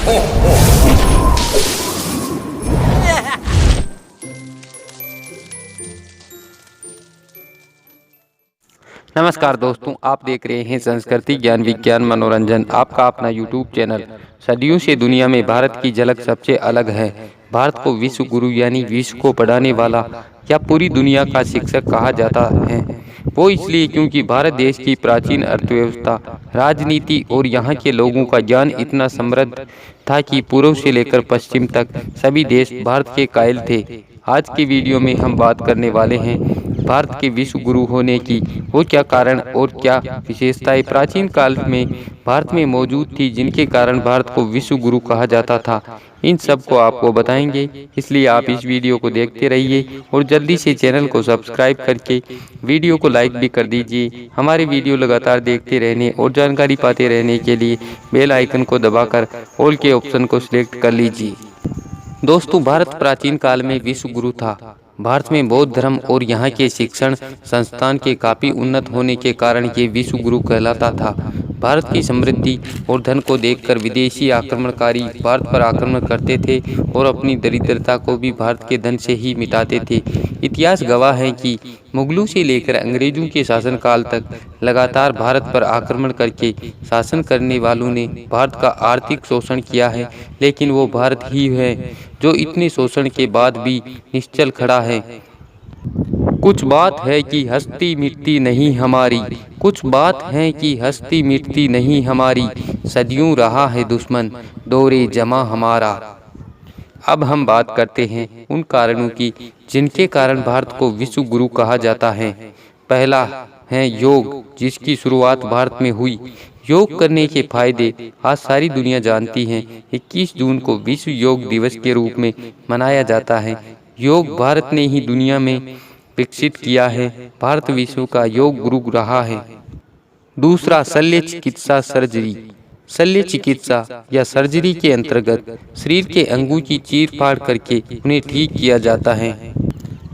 नमस्कार दोस्तों, आप देख रहे हैं संस्कृति ज्ञान विज्ञान मनोरंजन। आपका अपना यूट्यूब चैनल। सदियों से दुनिया में भारत की झलक सबसे अलग है। भारत को विश्व गुरु यानी विश्व को पढ़ाने वाला या पूरी दुनिया का शिक्षक कहा जाता है। वो इसलिए क्योंकि भारत देश की प्राचीन अर्थव्यवस्था, राजनीति और यहाँ के लोगों का ज्ञान इतना समृद्ध था कि पूर्व से लेकर पश्चिम तक सभी देश भारत के कायल थे। आज की वीडियो में हम बात करने वाले हैं भारत के विश्व गुरु होने की वो क्या कारण और क्या विशेषताएं प्राचीन काल में भारत में मौजूद थी जिनके कारण भारत को विश्व गुरु कहा जाता था। इन सब को आपको बताएंगे, इसलिए आप इस वीडियो को देखते रहिए और जल्दी से चैनल को सब्सक्राइब करके वीडियो को लाइक भी कर दीजिए। हमारे वीडियो लगातार देखते रहने और जानकारी पाते रहने के लिए बेल आइकन को दबाकर ऑल के ऑप्शन को सिलेक्ट कर लीजिए। दोस्तों, भारत प्राचीन काल में विश्व गुरु था। भारत में बौद्ध धर्म और यहाँ के शिक्षण संस्थान के काफ़ी उन्नत होने के कारण ये विश्व गुरु कहलाता था। भारत की समृद्धि और धन को देखकर विदेशी आक्रमणकारी भारत पर आक्रमण करते थे और अपनी दरिद्रता को भी भारत के धन से ही मिटाते थे। इतिहास गवाह है कि मुगलों से लेकर अंग्रेजों के शासनकाल तक लगातार भारत पर आक्रमण करके शासन करने वालों ने भारत का आर्थिक शोषण किया है, लेकिन वो भारत ही है जो इतने शोषण के बाद भी निश्चल खड़ा है। कुछ बात है कि हस्ती मिटती नहीं हमारी, कुछ बात है कि हस्ती मिटती नहीं हमारी, सदियों रहा है दुश्मन दौरे जमा हमारा। अब हम बात करते हैं उन कारणों की जिनके कारण भारत को विश्व गुरु कहा जाता है। पहला है योग, जिसकी शुरुआत भारत में हुई। योग करने के फायदे आज सारी दुनिया जानती है। 21 जून को विश्व योग दिवस के रूप में मनाया जाता है। योग भारत ने ही दुनिया में विकसित किया है। भारत विश्व का योग गुरु रहा है। दूसरा, शल्य चिकित्सा सर्जरी। शल्य चिकित्सा या सर्जरी के अंतर्गत शरीर के अंगों की चीर फाड़ करके उन्हें ठीक किया जाता है।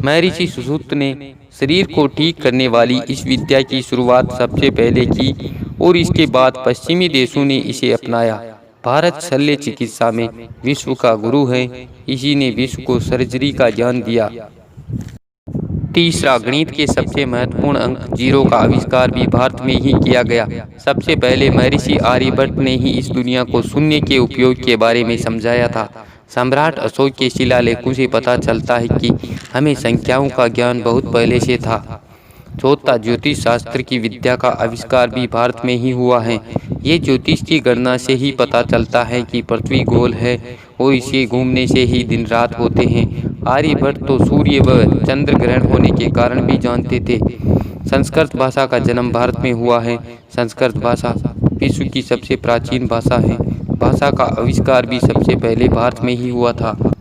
महर्षि सुश्रुत ने शरीर को ठीक करने वाली इस विद्या की शुरुआत सबसे पहले की और इसके बाद पश्चिमी देशों ने इसे अपनाया। भारत शल्य चिकित्सा में विश्व का गुरु है। इसी ने विश्व को सर्जरी का ज्ञान दिया। तीसरा, गणित के सबसे महत्वपूर्ण अंक जीरो का आविष्कार भी भारत में ही किया गया। सबसे पहले महर्षि आर्यभट्ट ने ही इस दुनिया को शून्य के उपयोग के बारे में समझाया था। सम्राट अशोक के शिलालेखों से पता चलता है कि हमें संख्याओं का ज्ञान बहुत पहले से था। चौथा, ज्योतिष शास्त्र की विद्या का आविष्कार भी भारत में ही हुआ है। ये ज्योतिष की गणना से ही पता चलता है कि पृथ्वी गोल है और इसे घूमने से ही दिन रात होते हैं। आर्यभट्ट तो सूर्य व चंद्र ग्रहण होने के कारण भी जानते थे। संस्कृत भाषा का जन्म भारत में हुआ है। संस्कृत भाषा विश्व की सबसे प्राचीन भाषा है। भाषा का आविष्कार भी सबसे पहले भारत में ही हुआ था।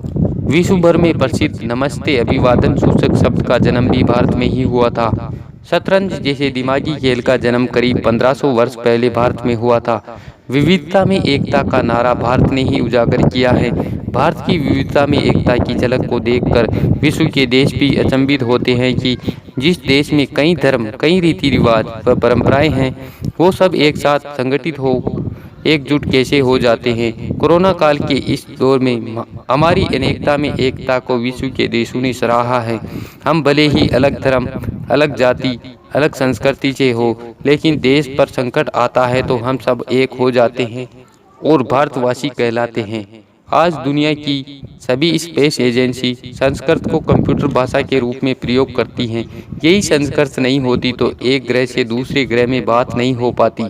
विश्व भर में प्रसिद्ध नमस्ते अभिवादन सूचक शब्द का जन्म भी भारत में ही हुआ था। शतरंज जैसे दिमागी खेल का जन्म करीब 1500 वर्ष पहले भारत में हुआ था। विविधता में एकता का नारा भारत ने ही उजागर किया है। भारत की विविधता में एकता की झलक को देखकर विश्व के देश भी अचंभित होते हैं कि जिस देश में कई धर्म, कई रीति रिवाज व परंपराएं हैं, वो सब एक साथ संगठित हो एकजुट कैसे हो जाते हैं। कोरोना काल के इस दौर में हमारी अनेकता में एकता को विश्व के देशों ने सराहा है। हम भले ही अलग धर्म, अलग जाति, अलग संस्कृति से हो, लेकिन देश पर संकट आता है तो हम सब एक हो जाते हैं और भारतवासी कहलाते हैं। आज दुनिया की सभी स्पेस एजेंसी संस्कृत को कंप्यूटर भाषा के रूप में प्रयोग करती हैं। यही संस्कृत नहीं होती तो एक ग्रह से दूसरे ग्रह में बात नहीं हो पाती।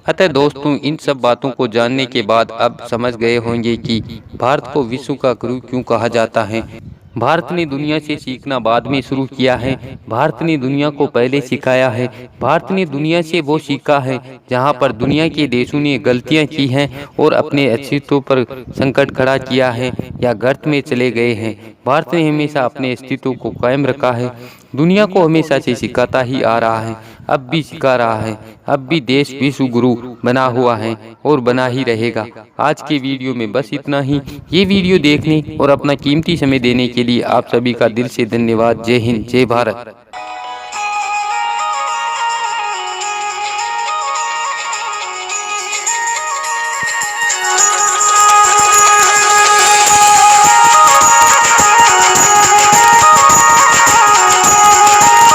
अतः दोस्तों, इन सब बातों को जानने के बाद अब समझ गए होंगे कि भारत को विश्व का गुरु क्यों कहा जाता है। भारत ने दुनिया से सीखना बाद में शुरू किया है। भारत ने दुनिया को पहले सिखाया है। भारत ने दुनिया से वो सीखा है जहाँ पर दुनिया के देशों ने गलतियाँ की हैं और अपने अस्तित्व पर संकट खड़ा किया है या गर्त में चले गए हैं। भारत ने हमेशा अपने अस्तित्व को कायम रखा है। दुनिया को हमेशा से सिखाता ही आ रहा है, अब भी सिखा रहा है। अब भी देश विश्व गुरु बना हुआ है और बना ही रहेगा। आज के वीडियो में बस इतना ही। ये वीडियो देखने और अपना कीमती समय देने के लिए आप सभी का दिल से धन्यवाद। जय हिंद, जय भारत।